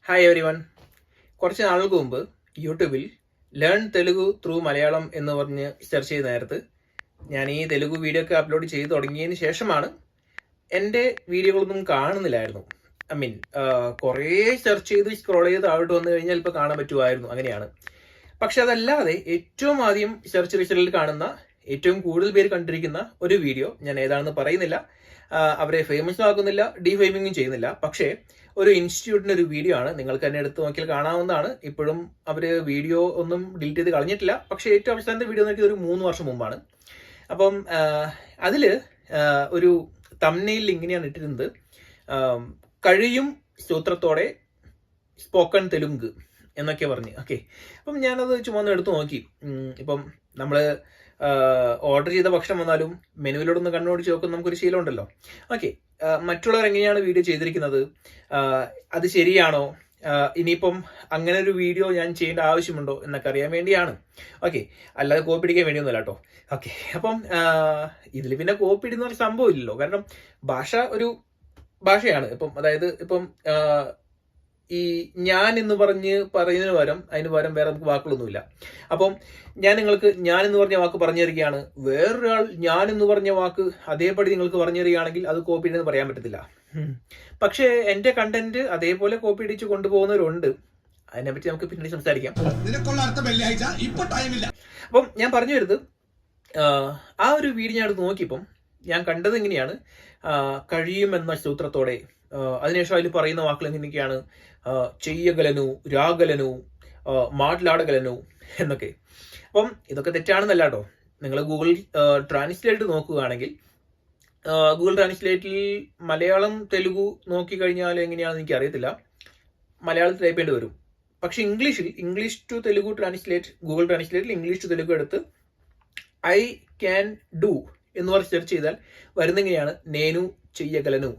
Hi every one. കുറച്ച് നാളുകൾക്ക് മുമ്പ് യൂട്യൂബിൽ ലേൺ തെലുഗു ത്രൂ മലയാളം എന്ന് പറഞ്ഞ് സെർച്ച് ചെയ്ത നേരത്ത് ഞാൻ ഈ തെലുഗു വീഡിയോ ഒക്കെ അപ്ലോഡ് ചെയ്ത് തുടങ്ങിയതിന് ശേഷമാണ് എൻ്റെ വീഡിയോകളൊന്നും കാണുന്നില്ലായിരുന്നു. ഐ മീൻ കുറേ സെർച്ച് ചെയ്ത് സ്ക്രോൾ ചെയ്ത് താഴോട്ട് വന്നു കഴിഞ്ഞാൽ ഇപ്പോൾ കാണാൻ പറ്റുമായിരുന്നു, അങ്ങനെയാണ്. പക്ഷെ അതല്ലാതെ ഏറ്റവും ആദ്യം സെർച്ച് റിസൾട്ടിൽ കാണുന്ന ഏറ്റവും കൂടുതൽ പേര് കണ്ടിരിക്കുന്ന ഒരു വീഡിയോ, ഞാൻ ഏതാണെന്ന് പറയുന്നില്ല, അവരെ ഫേമസ് ആക്കുന്നില്ല, ഡീഫെയിമിങ്ങും ചെയ്യുന്നില്ല, പക്ഷേ ഒരു ഇൻസ്റ്റിറ്റ്യൂട്ടിന്റെ ഒരു വീഡിയോ ആണ്. നിങ്ങൾക്ക് തന്നെ എടുത്ത് നോക്കിയാൽ കാണാവുന്നതാണ്. ഇപ്പോഴും അവർ വീഡിയോ ഒന്നും ഡിലീറ്റ് ചെയ്ത് കളഞ്ഞിട്ടില്ല. പക്ഷേ ഏറ്റവും അവസാനത്തെ വീഡിയോ നോക്കിയത് ഒരു 3 വർഷം മുമ്പാണ്. അപ്പം അതിൽ ഒരു തംബ്നെയിൽ ഇങ്ങനെയാണ് ഇട്ടിരുന്നത്, കഴിയും സൂത്രത്തോടെ സ്പോക്കൺ തെലുങ്ക് എന്നൊക്കെ പറഞ്ഞ്. ഓക്കെ, അപ്പം ഞാനത് ചുമ്മാ എടുത്ത് നോക്കി. ഇപ്പം നമ്മൾ ഓർഡർ ചെയ്ത ഭക്ഷണം വന്നാലും മെനുവിലോടൊന്ന് കണ്ണോടിച്ച് നോക്കുന്ന നമുക്കൊരു ശീലം ഉണ്ടല്ലോ. ഓക്കെ, മറ്റുള്ളവർ എങ്ങനെയാണ് വീഡിയോ ചെയ്തിരിക്കുന്നത്, അത് ശരിയാണോ, ഇനിയിപ്പം അങ്ങനെ ഒരു വീഡിയോ ഞാൻ ചെയ്യേണ്ട ആവശ്യമുണ്ടോ എന്നൊക്കെ അറിയാൻ വേണ്ടിയാണ്. ഓക്കെ, അല്ലാതെ കോപ്പി അടിക്കാൻ വേണ്ടിയൊന്നുമല്ല കേട്ടോ. ഓക്കെ, അപ്പം ഇതിൽ പിന്നെ കോപ്പി ഇടുന്ന ഒരു സംഭവം ഇല്ലല്ലോ, കാരണം ഭാഷ ഒരു ഭാഷയാണ്. അതായത് ഇപ്പം ഈ ഞാൻ എന്ന് പറയുന്നതിന് പകരം അതിന് പകരം വേറെ നമുക്ക് വാക്കുകളൊന്നുമില്ല. അപ്പം ഞാൻ നിങ്ങൾക്ക് ഞാൻ എന്ന് പറഞ്ഞ വാക്ക് പറഞ്ഞു തരികയാണ്, വേറൊരാൾ ഞാൻ എന്ന് പറഞ്ഞ വാക്ക് അതേപടി നിങ്ങൾക്ക് പറഞ്ഞു തരികയാണെങ്കിൽ അത് കോപ്പി ഇടുന്നത് പറയാൻ പറ്റത്തില്ല. പക്ഷേ എൻ്റെ കണ്ടന്റ് അതേപോലെ കോപ്പി അടിച്ച് കൊണ്ടുപോകുന്നവരുണ്ട്. അതിനെപ്പറ്റി നമുക്ക് പിന്നീട് സംസാരിക്കാം. അപ്പം ഞാൻ പറഞ്ഞു വരുന്നത്, ആ ഒരു വീഡിയോ ഞാൻ എടുത്ത് നോക്കിയപ്പം ഞാൻ കണ്ടത് എങ്ങനെയാണ്, കഴിയുമെന്ന സൂത്രത്തോടെ, അതിനുശേഷം അതിൽ പറയുന്ന വാക്കുകൾ എങ്ങനെയൊക്കെയാണ്, ചെയ്യഗലനു, രാഗലനു, മാഡ്ലാടഗലനു എന്നൊക്കെ. അപ്പം ഇതൊക്കെ തെറ്റാണെന്നല്ല കേട്ടോ. നിങ്ങൾ ഗൂഗിൾ ട്രാൻസ്ലേറ്റ് നോക്കുകയാണെങ്കിൽ ഗൂഗിൾ ട്രാൻസ്ലേറ്റിൽ മലയാളം തെലുഗു നോക്കിക്കഴിഞ്ഞാൽ എങ്ങനെയാണെന്ന് എനിക്ക് അറിയത്തില്ല, മലയാളത്തിൽ ടൈപ്പ് ചെയ്യേണ്ടി വരും. പക്ഷെ English to Telugu translate, Google ട്രാൻസ്ലേറ്റിൽ ഇംഗ്ലീഷ് ടു തെലുഗു എടുത്ത് ഐ ക്യാൻ ഡു എന്ന് പറഞ്ഞ് സെർച്ച് ചെയ്താൽ വരുന്നെങ്ങനെയാണ്, നേനു ചെയ്യഗലനു,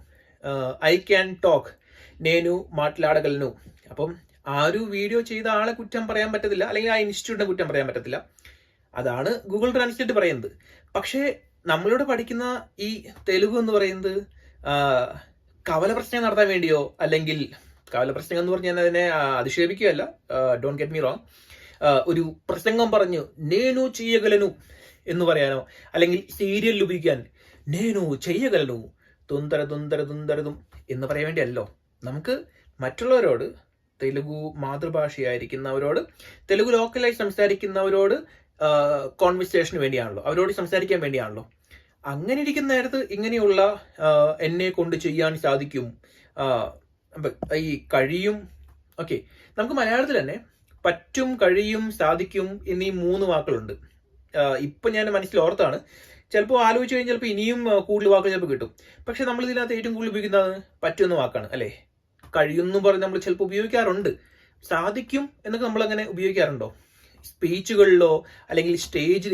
ഐ ക്യാൻ ടോക്ക്, നേനു മാట్లాടഗലനു. അപ്പം ആ ഒരു വീഡിയോ ചെയ്ത ആളെ കുറ്റം പറയാൻ പറ്റത്തില്ല, അല്ലെങ്കിൽ ആ ഇൻസ്റ്റിറ്റ്യൂട്ടിനെ കുറ്റം പറയാൻ പറ്റത്തില്ല. അതാണ് ഗൂഗിൾ ട്രാൻസ്ലേറ്റ് പറയുന്നത്. പക്ഷേ നമ്മളിവിടെ പഠിക്കുന്ന ഈ തെലുഗു എന്ന് പറയുന്നത് കവല പ്രശ്നം നടത്താൻ വേണ്ടിയോ, അല്ലെങ്കിൽ കവല പ്രശ്നം എന്ന് പറഞ്ഞാൽ അതിനെ അധിക്ഷേപിക്കുകയല്ല, ഡോണ്ട് ഗെറ്റ് മീ റോങ്, ഒരു പ്രസംഗം പറഞ്ഞു നേനു ചെയ്യഗലനു എന്ന് പറയാനോ, അല്ലെങ്കിൽ സീരിയൽ ഉപയോഗിക്കാൻ നേനു ചെയ്യഗലനു തുന്തരതും എന്ന് പറയാൻ വേണ്ടിയല്ലോ. നമുക്ക് മറ്റുള്ളവരോട്, തെലുഗു മാതൃഭാഷയായിരിക്കുന്നവരോട്, തെലുഗു ലോക്കലായി സംസാരിക്കുന്നവരോട് കോൺവെർസേഷന് വേണ്ടിയാണല്ലോ, അവരോട് സംസാരിക്കാൻ വേണ്ടിയാണല്ലോ. അങ്ങനെ ഇരിക്കുന്ന നേരത്ത് ഇങ്ങനെയുള്ള എന്നെ കൊണ്ട് ചെയ്യാൻ സാധിക്കും, ഈ കഴിയും, ഓക്കെ, നമുക്ക് മലയാളത്തിൽ തന്നെ പറ്റും, കഴിയും, സാധിക്കും എന്നീ 3 വാക്കുകളുണ്ട്. ഇപ്പം ഞാൻ മനസ്സിൽ ഓർത്താണ്, ചിലപ്പോൾ ആലോചിച്ച് കഴിഞ്ഞാൽ ചിലപ്പോൾ ഇനിയും കൂടുതൽ വാക്കുകൾ ചിലപ്പോൾ കിട്ടും. പക്ഷെ നമ്മൾ ഇതിനകത്ത് ഏറ്റവും കൂടുതൽ ഉപയോഗിക്കുന്നത് പറ്റുന്ന വാക്കാണ് അല്ലേ. കഴിയുമെന്ന് പറഞ്ഞ് നമ്മൾ ചിലപ്പോൾ ഉപയോഗിക്കാറുണ്ട്. സാധിക്കും എന്നൊക്കെ നമ്മൾ അങ്ങനെ ഉപയോഗിക്കാറുണ്ടോ? സ്പീച്ചുകളിലോ അല്ലെങ്കിൽ സ്റ്റേജിൽ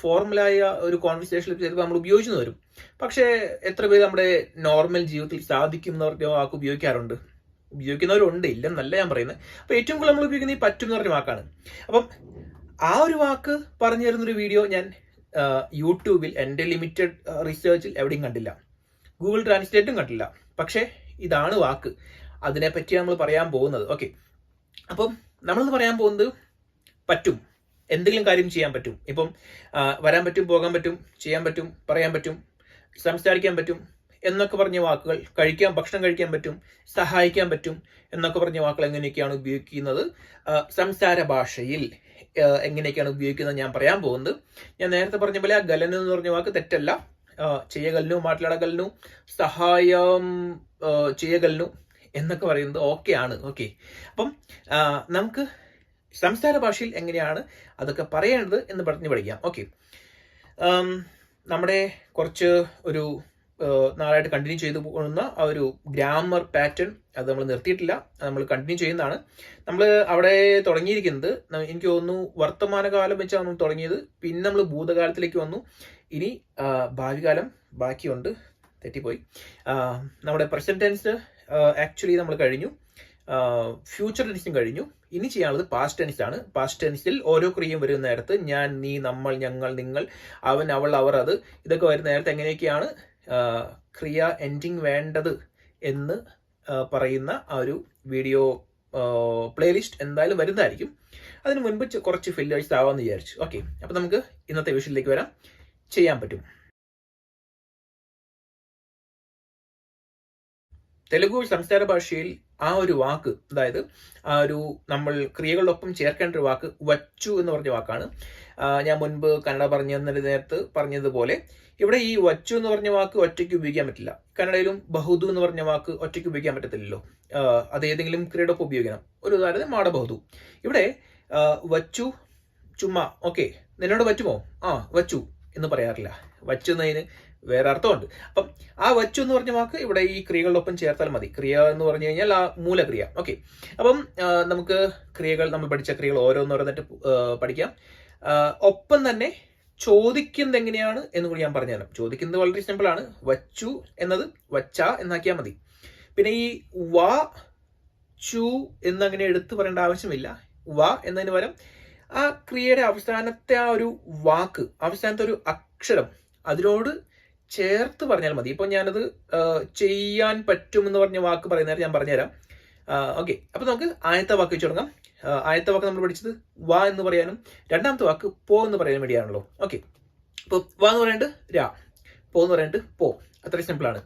ഫോർമലായ ഒരു കോൺവെർസേഷനിൽ ചിലപ്പോൾ നമ്മൾ ഉപയോഗിച്ചു വരും. പക്ഷേ എത്ര പേര് നമ്മുടെ നോർമൽ ജീവിതത്തിൽ സാധിക്കും എന്ന് പറഞ്ഞ വാക്ക് ഉപയോഗിക്കുന്നവരുണ്ട്, ഇല്ലെന്നല്ല ഞാൻ പറയുന്നത്. അപ്പോൾ ഏറ്റവും കൂടുതൽ നമ്മൾ ഉപയോഗിക്കുന്നത് ഈ പറ്റും എന്ന് പറഞ്ഞ വാക്കാണ്. അപ്പം ആ ഒരു വാക്ക് പറഞ്ഞു തരുന്നൊരു വീഡിയോ ഞാൻ യൂട്യൂബിൽ എൻ്റെ ലിമിറ്റഡ് റിസർച്ചിൽ എവിടെയും കണ്ടില്ല, ഗൂഗിൾ ട്രാൻസ്ലേറ്റും കണ്ടില്ല. പക്ഷേ ഇതാണ് വാക്ക്, അതിനെപ്പറ്റിയാണ് നമ്മൾ പറയാൻ പോകുന്നത്. ഓക്കെ, അപ്പം നമ്മളെന്ന് പറയാൻ പോകുന്നത് പറ്റും, എന്തെങ്കിലും കാര്യം ചെയ്യാൻ പറ്റും. ഇപ്പം വരാൻ പറ്റും, പോകാൻ പറ്റും, ചെയ്യാൻ പറ്റും, പറയാൻ പറ്റും, സംസാരിക്കാൻ പറ്റും എന്നൊക്കെ പറഞ്ഞ വാക്കുകൾ, ഭക്ഷണം കഴിക്കാൻ പറ്റും, സഹായിക്കാൻ പറ്റും എന്നൊക്കെ പറഞ്ഞ വാക്കുകൾ എങ്ങനെയൊക്കെയാണ് ഉപയോഗിക്കുന്നത്, സംസാര ഭാഷയിൽ എങ്ങനെയൊക്കെയാണ് ഉപയോഗിക്കുന്നത് ഞാൻ പറയാൻ പോകുന്നത്. ഞാൻ നേരത്തെ പറഞ്ഞ പോലെ ആ ഗലനു എന്ന് പറഞ്ഞ വാക്ക് തെറ്റല്ല. ചെയ്യഗലനു, മാట్లాടഗലനു, സഹായം ചെയ്യഗലനു എന്നൊക്കെ പറയുന്നത് ഓക്കെയാണ്. ഓക്കെ, അപ്പം നമുക്ക് സംസാര ഭാഷയിൽ എങ്ങനെയാണ് അതൊക്കെ പറയേണ്ടത് എന്ന് പറഞ്ഞ് പഠിക്കാം. ഓക്കെ, നമ്മുടെ കുറച്ച് ഒരു നാളായിട്ട് കണ്ടിന്യൂ ചെയ്തു പോകുന്ന ആ ഒരു ഗ്രാമർ പാറ്റേൺ അത് നമ്മൾ നിർത്തിയിട്ടില്ല, നമ്മൾ കണ്ടിന്യൂ ചെയ്യുന്നതാണ്. നമ്മൾ അവിടെ തുടങ്ങിയിരിക്കുന്നത്, എനിക്ക് തോന്നുന്നു വർത്തമാനകാലം വെച്ചാണ് നമ്മൾ തുടങ്ങിയത്, പിന്നെ നമ്മൾ ഭൂതകാലത്തിലേക്ക് വന്നു, ഇനി ഭാവികാലം ബാക്കിയുണ്ട്, തെറ്റിപ്പോയി. നമ്മുടെ പ്രസന്റ് ടെൻസ് ആക്ച്വലി നമ്മൾ കഴിഞ്ഞു, ഫ്യൂച്ചർ ടെൻസും കഴിഞ്ഞു. ഇനി ചെയ്യാനുള്ളത് പാസ്റ്റ് ടെൻസ് ആണ്. പാസ്റ്റ് ടെൻസിൽ ഓരോ ക്രിയയും വരുന്ന നേരത്ത് ഞാൻ, നീ, നമ്മൾ, ഞങ്ങൾ, നിങ്ങൾ, അവൻ, അവൾ, അവർ, അത് ഇതൊക്കെ വരുന്ന നേരത്ത് എങ്ങനെയൊക്കെയാണ് ക്രിയ എൻഡിങ് വേണ്ടത് എന്ന് പറയുന്ന ആ ഒരു വീഡിയോ പ്ലേലിസ്റ്റ് എന്തായാലും വരുന്നതായിരിക്കും. അതിന് മുൻപ് കുറച്ച് ഫില്ലേഴ്സ് ആവാമെന്ന് വിചാരിച്ചു. ഓക്കെ, അപ്പം നമുക്ക് ഇന്നത്തെ വിഷയത്തിലേക്ക് വരാം. ചെയ്യാൻ പറ്റും. തെലുഗു സംസ്ഥാന ഭാഷയിൽ ആ ഒരു വാക്ക്, അതായത് ആ ഒരു നമ്മൾ ക്രിയകളോടൊപ്പം ചേർക്കേണ്ട ഒരു വാക്ക് വച്ചു എന്ന് പറഞ്ഞ വാക്കാണ്. ഞാൻ മുൻപ് കന്നഡ നേരത്ത് പറഞ്ഞതുപോലെ ഇവിടെ ഈ വച്ചു എന്ന് പറഞ്ഞ വാക്ക് ഒറ്റയ്ക്ക് ഉപയോഗിക്കാൻ പറ്റില്ല. കന്നഡയിലും ബഹുദു എന്ന് പറഞ്ഞ വാക്ക് ഒറ്റയ്ക്ക് ഉപയോഗിക്കാൻ പറ്റത്തില്ലല്ലോ. അത് ഏതെങ്കിലും ക്രിയയോടൊപ്പം ഉപയോഗിക്കണം. ഒരു ഉദാഹരണം മാടബഹുദു. ഇവിടെ വച്ചു ചുമ്മാ ഓക്കെ നിന്നോട് പറ്റുമോ, വച്ചു എന്ന് പറയാറില്ല. വച്ചു എന്നതിന് വേറെ അർത്ഥമുണ്ട്. അപ്പം ആ വച്ചു എന്ന് പറഞ്ഞ വാക്ക് ഇവിടെ ഈ ക്രിയകളോടൊപ്പം ചേർത്താൽ മതി. ക്രിയ എന്ന് പറഞ്ഞു കഴിഞ്ഞാൽ ആ മൂലക്രിയ. ഓക്കെ, അപ്പം നമുക്ക് ക്രിയകൾ, നമ്മൾ പഠിച്ച ക്രിയകൾ ഓരോന്നോരോന്നിട്ട് പഠിക്കാം. ഒപ്പം തന്നെ ചോദിക്കുന്നത് എങ്ങനെയാണ് എന്ന് കൂടി ഞാൻ പറഞ്ഞുതരാം. ചോദിക്കുന്നത് വളരെ സിമ്പിൾ ആണ്. വച്ചു എന്നത് വച്ച എന്നാക്കിയാൽ മതി. പിന്നെ ഈ വ ചു എന്നങ്ങനെ എടുത്തു പറയേണ്ട ആവശ്യമില്ല. വ എന്നതിന് പകരം ആ ക്രിയയുടെ അവസാനത്തെ ആ ഒരു വാക്ക്, അവസാനത്തെ ഒരു അക്ഷരം അതിനോട് ചേർത്ത് പറഞ്ഞാൽ മതി. ഇപ്പൊ ഞാനത് ചെയ്യാൻ പറ്റും എന്ന് പറഞ്ഞ വാക്ക് പറയുന്നേരം ഞാൻ പറഞ്ഞുതരാം. ഓക്കെ, അപ്പൊ നമുക്ക് ആദ്യത്തെ വാക്ക് വെച്ച് തുടങ്ങാം. ആദ്യത്തെ വാക്ക് നമ്മൾ പഠിച്ചത് വ എന്ന് പറയാനും രണ്ടാമത്തെ വാക്ക് പോ എന്ന് പറയാനും വേണ്ടിയാണല്ലോ. ഓക്കെ, ഇപ്പൊ വ എന്ന് പറയേണ്ടത് രാ, പോ എന്ന് പറയേണ്ടത് പോ. അത്ര സിമ്പിൾ ആണ്.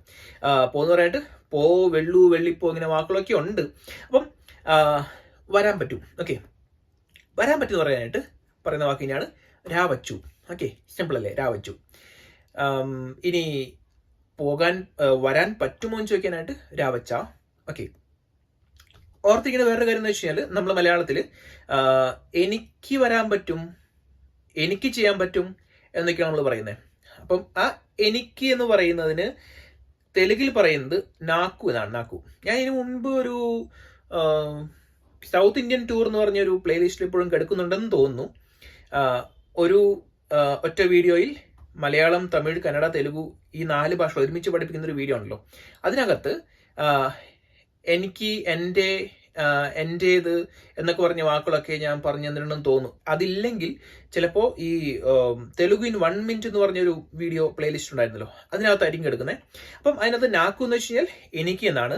പോ എന്ന് പറയേണ്ടത് പോ, വെള്ളു, വെള്ളിപ്പോ, ഇങ്ങനെ വാക്കുകളൊക്കെ ഉണ്ട്. അപ്പം വരാൻ പറ്റും. ഓക്കെ, വരാൻ പറ്റും എന്ന് പറയാനായിട്ട് പറയുന്ന വാക്ക് തന്നെയാണ് രാവച്ചു. ഓക്കെ, സിമ്പിൾ അല്ലേ, രാവച്ചു. ഇനി വരാൻ പറ്റുമോ എന്ന് ചോദിക്കാനായിട്ട് രാവച്ച. ഓക്കെ, ഓർത്തിക്കുന്ന വേറൊരു കാര്യം എന്ന് വെച്ച് കഴിഞ്ഞാൽ നമ്മൾ മലയാളത്തിൽ എനിക്ക് വരാൻ പറ്റും, എനിക്ക് ചെയ്യാൻ പറ്റും എന്നൊക്കെയാണ് നമ്മൾ പറയുന്നത്. അപ്പം ആ എനിക്ക് എന്ന് പറയുന്നതിന് തെലുങ്കിൽ പറയുന്നത് നാക്കു എന്നാണ്. നാക്കു. ഞാൻ ഇതിനു മുൻപ് ഒരു സൗത്ത് ഇന്ത്യൻ ടൂർ എന്ന് പറഞ്ഞൊരു പ്ലേലിസ്റ്റിൽ ഇപ്പോഴും കിടക്കുന്നുണ്ടെന്ന് തോന്നുന്നു. ഒരു ഒറ്റ വീഡിയോയിൽ മലയാളം, തമിഴ്, കന്നഡ, തെലുഗു ഈ 4 ഭാഷ ഒരുമിച്ച് പഠിപ്പിക്കുന്ന ഒരു വീഡിയോ ഉണ്ടല്ലോ. അതിനകത്ത് എനിക്ക്, എൻ്റേത് എന്നൊക്കെ പറഞ്ഞ വാക്കുകളൊക്കെ ഞാൻ പറഞ്ഞു തന്നിട്ടുണ്ടെന്ന് തോന്നുന്നു. അതില്ലെങ്കിൽ ചിലപ്പോൾ ഈ തെലുഗു ഇൻ 1 മിനിറ്റ് എന്ന് പറഞ്ഞൊരു വീഡിയോ പ്ലേലിസ്റ്റ് ഉണ്ടായിരുന്നല്ലോ, അതിനകത്തായിരിക്കും എടുക്കുന്നത്. അപ്പം അതിനകത്ത് നാക്കു എന്ന് വെച്ച് കഴിഞ്ഞാൽ എനിക്ക് എന്നാണ്.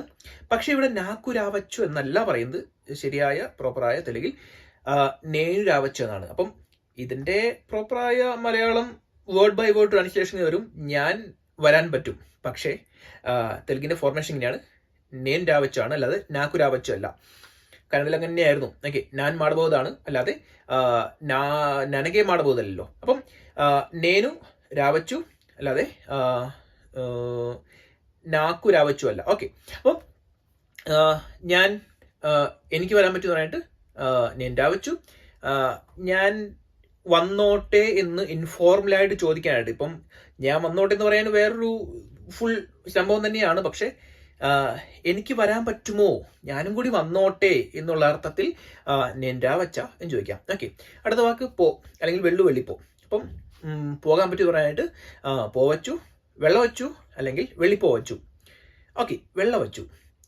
പക്ഷെ ഇവിടെ നാക്കു രാവച്ചു എന്നല്ല പറയുന്നത്. ശരിയായ പ്രോപ്പറായ തെലുങ്കിൽ നേഴു രാവച്ചു എന്നാണ്. അപ്പം ഇതിന്റെ പ്രോപ്പറായ Malayalam word by word translation വരും ഞാൻ വരാൻ പറ്റും. പക്ഷേ തെലുങ്കിന്റെ ഫോർമേഷൻ ഇങ്ങനെയാണ്, നേൻ രാവച്ചാണ്, അല്ലാതെ നാക്കു രാവച്ചു അല്ല. കന്നഡയിൽ അങ്ങനെ തന്നെയായിരുന്നു. ഓക്കെ, ഞാൻ മാടബോധാണ്, അല്ലാതെ നനകെ മാടബോധല്ലോ. അപ്പം നേനു രാവച്ചു, അല്ലാതെ നാക്കു രാവച്ചു അല്ല. ഓക്കെ, അപ്പം ഞാൻ എനിക്ക് വരാൻ പറ്റുന്ന പറഞ്ഞിട്ട് ഞാൻ രാവച്ചു. ഞാൻ വന്നോട്ടെ എന്ന് ഇൻഫോർമലായിട്ട് ചോദിക്കാനായിട്ട്, ഇപ്പം ഞാൻ വന്നോട്ടെ എന്ന് പറയാൻ വേറൊരു ഫുൾ സംഭവം തന്നെയാണ്. പക്ഷെ എനിക്ക് വരാൻ പറ്റുമോ, ഞാനും കൂടി വന്നോട്ടെ എന്നുള്ള അർത്ഥത്തിൽ നെൻഡാ വച്ച എന്ന് ചോദിക്കാം. ഓക്കെ, അടുത്ത വാക്ക് പോ, അല്ലെങ്കിൽ വെള്ളു, വെള്ളിപ്പോ. അപ്പം പോകാൻ പറ്റി പറയാനായിട്ട് പോവച്ചു, വെള്ള വച്ചു, അല്ലെങ്കിൽ വെള്ളിപ്പോ വച്ചു. ഓക്കെ, വെള്ള വച്ചു.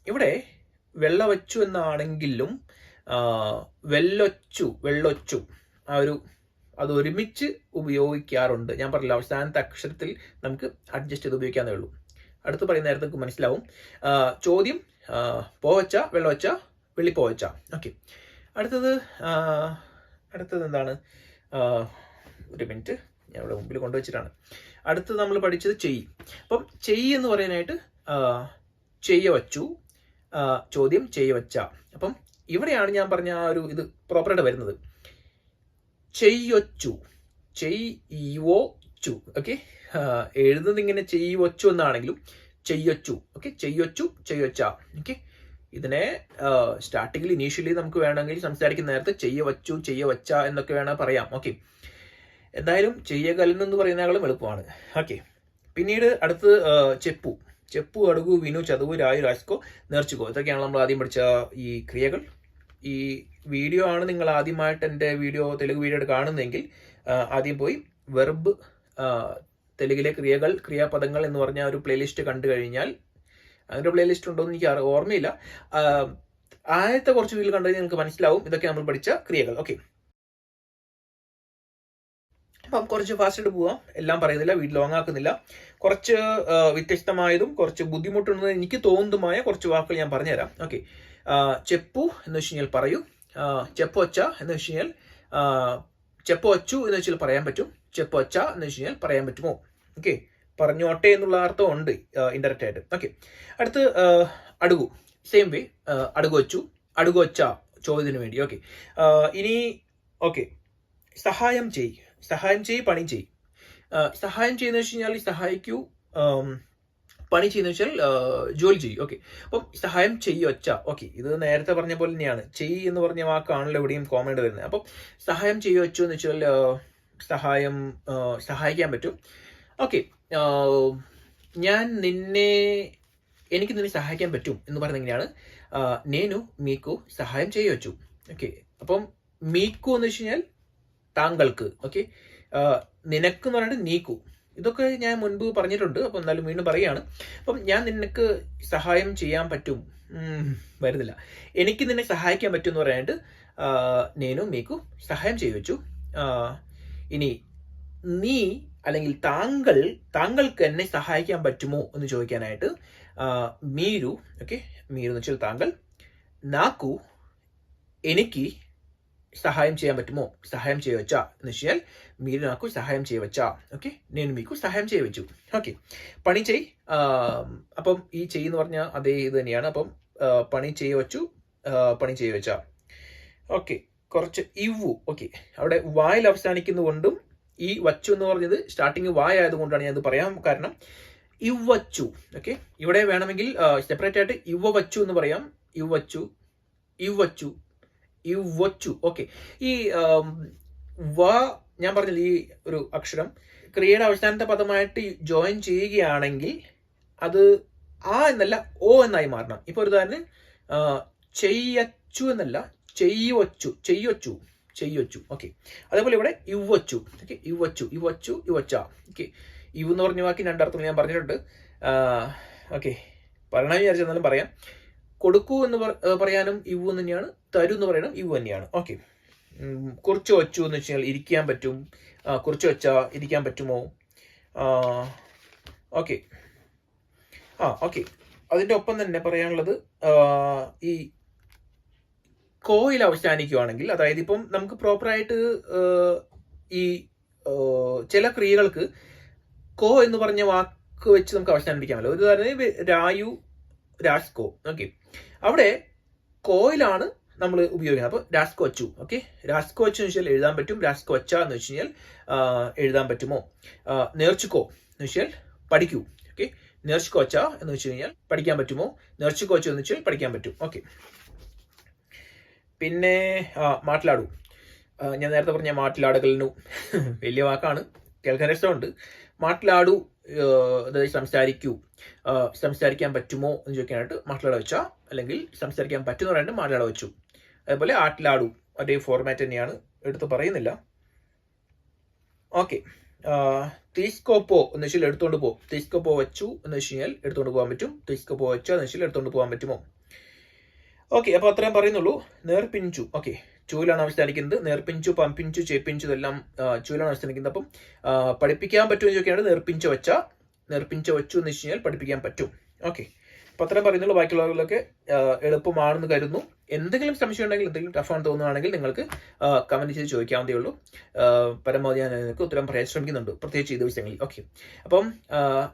ഇവിടെ വെള്ള വച്ചു എന്നാണെങ്കിലും വെള്ളൊച്ചു ആ ഒരു അത് ഒരുമിച്ച് ഉപയോഗിക്കാറുണ്ട്. ഞാൻ പറഞ്ഞില്ല, അവസാനത്തെ അക്ഷരത്തിൽ നമുക്ക് അഡ്ജസ്റ്റ് ചെയ്ത് ഉപയോഗിക്കാന്നേ ഉള്ളൂ. അടുത്ത് പറയുന്ന നേരത്തെ നമുക്ക് മനസ്സിലാവും. ചോദ്യം പോവച്ച, വെള്ളവച്ച, വെള്ളിപ്പോവച്ച. ഓക്കെ, അടുത്തത് എന്താണ്? ഒരു മിനിറ്റ്, ഞാൻ ഇവിടെ മുമ്പിൽ കൊണ്ടുവച്ചിട്ടാണ്. അടുത്തത് നമ്മൾ പഠിച്ചത് ചെയ്. അപ്പം ചെയ് എന്ന് പറയാനായിട്ട് ചെയ്യ വച്ചു, ചോദ്യം ചെയ്യ വച്ച. അപ്പം ഇവിടെയാണ് ഞാൻ പറഞ്ഞ ആ ഒരു ഇത് പ്രോപ്പറായിട്ട് വരുന്നത്. ചെയ്യൊച്ചു, ചെയ്യൊച്ചു. ഓക്കെ, എഴുതുന്നത് ഇങ്ങനെ ചെയ്യൊച്ചു എന്നാണെങ്കിലും ചെയ്യൊച്ചു. ഓക്കെ, ചെയ്യൊച്ചു, ചെയ്യൊച്ച. ഓക്കെ, ഇതിനെ സ്റ്റാർട്ടിങ്ങിൽ ഇനീഷ്യലി നമുക്ക് വേണമെങ്കിൽ സംസാരിക്കുന്ന നേരത്തെ ചെയ്യവച്ചു, ചെയ്യവച്ച എന്നൊക്കെ വേണം പറയാം. ഓക്കെ, എന്തായാലും ചെയ്യകലൻ എന്ന് പറയുന്നതിനേക്കാളും എളുപ്പമാണ്. ഓക്കെ, പിന്നീട് അടുത്ത് ചെപ്പു. ചെപ്പു, അടുകു, വിനു, ചതുവു, രായു, രാസ്കോ, നേർച്ചുകോ. ഇതൊക്കെയാണ് നമ്മൾ ആദ്യം പഠിച്ച ഈ ക്രിയകൾ. ഈ വീഡിയോ ആണ് നിങ്ങൾ ആദ്യമായിട്ട് എൻ്റെ തെലുങ്ക് വീഡിയോ കാണുന്നതെങ്കിൽ ആദ്യം പോയി വെർബ്, തെലുങ്കിലെ ക്രിയകൾ, ക്രിയാപദങ്ങൾ എന്ന് പറഞ്ഞ ഒരു പ്ലേലിസ്റ്റ് കണ്ടു കഴിഞ്ഞാൽ, അങ്ങനെ പ്ലേലിസ്റ്റ് ഉണ്ടോ എന്ന് എനിക്ക് ഓർമ്മയില്ല, ആദ്യത്തെ കുറച്ച് വീഡിയോ കണ്ടു കഴിഞ്ഞാൽ നിങ്ങൾക്ക് മനസ്സിലാവും ഇതൊക്കെ നമ്മൾ പഠിച്ച ക്രിയകൾ. ഓക്കെ, അപ്പം കുറച്ച് ഫാസ്റ്റ് പോവാം, എല്ലാം പറയുന്നില്ല, വീട്ടിൽ ലോങ് ആക്കുന്നില്ല. കുറച്ച് വ്യത്യസ്തമായതും കുറച്ച് ബുദ്ധിമുട്ടുണ്ടെന്ന് എനിക്ക് തോന്നുന്നതുമായ കുറച്ച് വാക്കുകൾ ഞാൻ പറഞ്ഞുതരാം. ഓക്കെ, ചെപ്പു എന്ന് വെച്ച് കഴിഞ്ഞാൽ പറയൂ, ചെപ്പൊച്ച എന്ന് വെച്ച് കഴിഞ്ഞാൽ ചെപ്പൊച്ചു എന്ന് വെച്ചാൽ പറയാൻ പറ്റും, ചെപ്പൊച്ച എന്ന് വെച്ച് കഴിഞ്ഞാൽ പറയാൻ പറ്റുമോ. ഓക്കെ, പറഞ്ഞോട്ടെ എന്നുള്ള അർത്ഥം ഉണ്ട് ഇൻഡയറക്റ്റ് ആയിട്ട്. ഓക്കെ, അടുത്ത് അടുകു, സെയിം വേ, അടുകൊച്ചു, അടുകൊച്ച ചോദ്യത്തിന് വേണ്ടി. ഓക്കെ, ഇനി ഓക്കെ, സഹായം ചെയ്, സഹായം ചെയ്, പണി ചെയ്. സഹായം ചെയ്യുന്ന വെച്ച് കഴിഞ്ഞാൽ സഹായിക്കൂ, പണി ചെയ്യുന്ന വെച്ചാൽ ജോലി ചെയ്യും. ഓക്കെ, അപ്പം സഹായം ചെയ്യൊച്ച. ഓക്കെ, ഇത് നേരത്തെ പറഞ്ഞ പോലെ തന്നെയാണ്, ചെയ് എന്ന് പറഞ്ഞ വാക്കാണല്ലോ എവിടെയും കോമൺ ആയിട്ട് വരുന്നത്. അപ്പം സഹായം ചെയ്യൊച്ചു എന്ന് വെച്ചാൽ സഹായം, സഹായിക്കാൻ പറ്റും. ഓക്കെ, എനിക്ക് നിന്നെ സഹായിക്കാൻ പറ്റും എന്ന് പറയുന്നത് എങ്ങനെയാണ്, നേനു മീക്കു സഹായം ചെയ്യൊച്ചു. ഓക്കെ, അപ്പം മീക്കു എന്ന് വെച്ച് കഴിഞ്ഞാൽ താങ്കൾക്ക്. ഓക്കെ, നിനക്ക് എന്ന് പറഞ്ഞിട്ട് നീക്കു. ഇതൊക്കെ ഞാൻ മുൻപ് പറഞ്ഞിട്ടുണ്ട്, അപ്പം എന്നാലും വീണ്ടും പറയുകയാണ്. അപ്പം ഞാൻ നിനക്ക് സഹായം ചെയ്യാൻ പറ്റും, വരുന്നില്ല. എനിക്ക് നിന്നെ സഹായിക്കാൻ പറ്റും എന്ന് പറയാനായിട്ട് നേനു മീക്കു സഹായം ചെയ്തു. ഇനി നീ അല്ലെങ്കിൽ താങ്കൾക്ക് എന്നെ സഹായിക്കാൻ പറ്റുമോ എന്ന് ചോദിക്കാനായിട്ട് മീരു. ഓക്കെ, മീരു എന്ന് വെച്ചാൽ താങ്കൾ, നാക്കു എനിക്ക് സഹായം ചെയ്യാൻ പറ്റുമോ, സഹായം ചെയ്യവച്ച എന്ന് വെച്ചാൽ മീരു നാക്കു സഹായം ചെയ്യവച്ച. ഓക്കെ, నేను మీకు സഹായം ചെയ്യവച്ചു. ഓക്കെ, പണി ചെയ്. അപ്പം ഈ എന്ന് പറഞ്ഞാൽ അതേ ഇത് തന്നെയാണ്. അപ്പം പണി ചെയ്യവച്ചു, പണി ചെയ്യവച്ച. ഓക്കെ, കുറച്ച് ഇവു. ഓക്കെ, അവിടെ വായിൽ അവസാനിക്കുന്നതുകൊണ്ടും ഈ വച്ചു എന്ന് പറഞ്ഞത് സ്റ്റാർട്ടിങ് വായ ആയതുകൊണ്ടാണ് ഞാൻ ഇത് പറയാൻ കാരണം. ഇവച്ചു. ഓക്കെ, ഇവിടെ വേണമെങ്കിൽ സെപ്പറേറ്റ് ആയിട്ട് ഇവ വച്ചു എന്ന് പറയാം. ഇവച്ചു, ഇവച്ചു, ഇവച്ചു. ഓക്കെ, ഈ വ ഞാൻ പറഞ്ഞില്ല, ഈ ഒരു അക്ഷരം ക്രിയയുടെ അവസാനത്തെ പദമായിട്ട് ജോയിൻ ചെയ്യുകയാണെങ്കിൽ അത് ആ എന്നല്ല ഓ എന്നായി മാറണം. ഇപ്പൊ ഒരു ഉദാഹരണം, ചെയ്യച്ചു എന്നല്ല, ചെയ്യൊച്ചു, ചെയ്യൊച്ചു, ചെയ്യൊച്ചു. ഓക്കെ, അതേപോലെ ഇവിടെ ഇവച്ചു. ഓക്കെ, ഇവച്ചു, ഇവച്ചു, ഇവച്ച. ഓക്കെ, ഇവ് എന്ന് പറഞ്ഞ വാക്കി രണ്ടർത്ഥം ഞാൻ പറഞ്ഞിട്ടുണ്ട്. ഓക്കെ, പറയണമെന്ന് വിചാരിച്ചെന്നാലും പറയാം. കൊടുക്കൂ എന്ന് പറയാനും ഇവ് തന്നെയാണ്, തരൂ എന്ന് പറയണം ഇവ് തന്നെയാണ്. ഓക്കെ, കുറിച്ച് വച്ചു എന്ന് വെച്ചാൽ ഇരിക്കാൻ പറ്റും, കുറിച്ച് വെച്ചാൽ ഇരിക്കാൻ പറ്റുമോ. ഓക്കെ, ഓക്കെ, അതിൻ്റെ ഒപ്പം തന്നെ പറയാനുള്ളത് ഈ കോയിൽ അവസാനിക്കുകയാണെങ്കിൽ, അതായത് ഇപ്പം നമുക്ക് പ്രോപ്പറായിട്ട് ഈ ചില ക്രിയകൾക്ക് കോ എന്ന് പറഞ്ഞ വാക്ക് വെച്ച് നമുക്ക് അവസാനിപ്പിക്കാമല്ലോ. ഒരു ഉദാഹരണം രായു, രാസ്കോ. ഓക്കെ, അവിടെ കോയിലാണ് നമ്മൾ ഉപയോഗിക്കുന്നത്. അപ്പോൾ രാസ്കോ വച്ചു. ഓക്കെ, രാസ്കോ വച്ചു എന്ന് വെച്ചാൽ എഴുതാൻ പറ്റും, രാസ്കോ വച്ച എന്ന് വെച്ച് കഴിഞ്ഞാൽ എഴുതാൻ പറ്റുമോ. നേർച്ചുക്കോ എന്ന് വെച്ചാൽ പഠിക്കൂ. ഓക്കെ, നേർച്ചുക്കോ വച്ച എന്ന് വെച്ച് കഴിഞ്ഞാൽ പഠിക്കാൻ പറ്റുമോ, നേർച്ചുക്കോ വച്ചു എന്ന് വെച്ചാൽ പഠിക്കാൻ പറ്റും. ഓക്കെ, പിന്നെ മാട്ടിലാടു. ഞാൻ നേരത്തെ പറഞ്ഞ മാട്ടിലാടകലിനു വലിയ വാക്കാണ്, കേൾക്കാൻ രസമുണ്ട്. മാട്ടിലാടു, അതായത് സംസാരിക്കൂ, സംസാരിക്കാൻ പറ്റുമോ എന്ന് ചോദിക്കാനായിട്ട് മാട്ടിലാട വെച്ച, അല്ലെങ്കിൽ സംസാരിക്കാൻ പറ്റുന്ന പറയാനായിട്ട് മാട്ടിലാട വെച്ചു. അതേപോലെ ആട്ടിലാടു, അതേ ഫോർമാറ്റ് തന്നെയാണ്, എടുത്ത് പറയുന്നില്ല. ഓക്കെ, തീസ്കോപ്പോ എന്ന് വെച്ചാൽ എടുത്തുകൊണ്ട് പോകും. തീസ്കോപ്പോ വച്ചു എന്ന് വെച്ച് കഴിഞ്ഞാൽ എടുത്തുകൊണ്ട് പോകാൻ പറ്റും, തീസ്കോപ്പോ വെച്ച എന്ന് വെച്ചാൽ എടുത്തുകൊണ്ട് പോകാൻ പറ്റുമോ. ഓക്കെ, അപ്പോൾ അത്രയും പറയുന്നുള്ളൂ. നേർപ്പിഞ്ചു. ഓക്കെ, ചൂലാണ് അവസാനിക്കുന്നത്. നേർപ്പിഞ്ചു, പമ്പിഞ്ചു, ചേപ്പിഞ്ചു ഇതെല്ലാം ചൂലാണ് അവസാനിക്കുന്നത്. അപ്പം പഠിപ്പിക്കാൻ പറ്റുമെന്ന് ചോദിക്കുകയാണ് നേർപ്പിഞ്ച വെച്ച, നേർപ്പിഞ്ച വെച്ചു എന്ന് വെച്ച് കഴിഞ്ഞാൽ പഠിപ്പിക്കാൻ പറ്റും. ഓക്കെ, അപ്പോൾ അത്രയും പറയുന്നുള്ളൂ. ബാക്കിയുള്ളവരിലൊക്കെ എളുപ്പമാണെന്ന് കരുതുന്നു. എന്തെങ്കിലും സംശയം ഉണ്ടെങ്കിൽ, എന്തെങ്കിലും ടഫാണെന്ന് തോന്നുകയാണെങ്കിൽ നിങ്ങൾക്ക് കമൻറ്റ് ചെയ്ത് ചോദിക്കാവുന്നതേ ഉള്ളൂ. പരമാവധി ഞാൻ നിങ്ങൾക്ക് ഉത്തരം പറയാൻ ശ്രമിക്കുന്നുണ്ട്, പ്രത്യേകിച്ച് ഈ ദിവസങ്ങളിൽ. ഓക്കെ, അപ്പം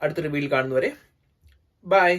അടുത്തൊരു വീഡിയോയിൽ കാണുന്നവരെ ബൈ.